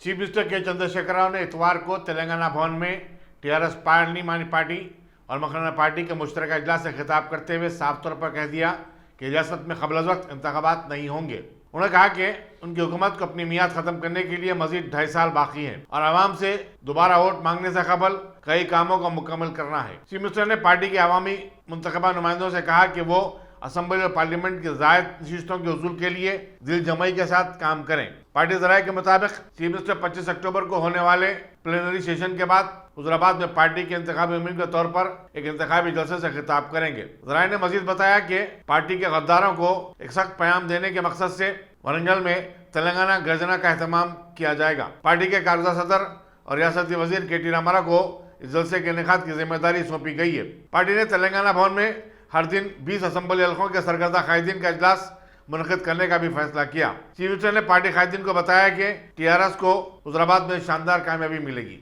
Chief minister के चंद्रशेखर राव ने इतवार को तेलंगाना भवन में टीआरएस पार्लिमानी पार्टी और मकराना पार्टी के मुश्तरका इजलास से खिताब करते हुए साफ तौर पर कह दिया कि रियासत में क़ब्ल वक्त इंतखाबात नहीं होंगे। उन्होंने कहा कि उनकी हुकूमत को अपनी मियाद खत्म करने के लिए मजीद 2.5 साल बाकी हैं और आवाम से दोबारा वोट मांगने से कबल कई कामों को मुकम्मल करना है। चीफ मिनिस्टर ने पार्टी के अवामी मुंतखबा नुमाइंदों से कहा कि वो असम्बली और पार्लियामेंट की ज़ायद नशिस्तों के हुसूल के लिए दिल जमाई के साथ काम करें। पार्टी ज़राए के मुताबिक चीफ मिनिस्टर 25 अक्टूबर को होने वाले प्लेनरी सेशन के बाद हुजूराबाद में पार्टी के इंतखाबी मुहिम के तौर पर एक इंतखाबी जलसे से खिताब करेंगे। ज़राए ने मजीद बताया कि पार्टी के गद्दारों को एक सख्त पैगाम देने के मकसद से वरंगल में तेलंगाना गर्जना का एहतमाम किया जाएगा। पार्टी के कारजा सदर और रियासती वजीर के टी रामाराव को इस जलसे के इनेकाद की जिम्मेदारी सौंपी गई है। पार्टी ने तेलंगाना भवन में हर दिन 20 असम्बली हल्कों के सरकर्दा कायदीन का इजलास मुनक़िद करने का भी फैसला किया। चीफ मिनिस्टर ने पार्टी कायदीन को बताया कि टीआरएस को हुजूराबाद में शानदार कामयाबी मिलेगी।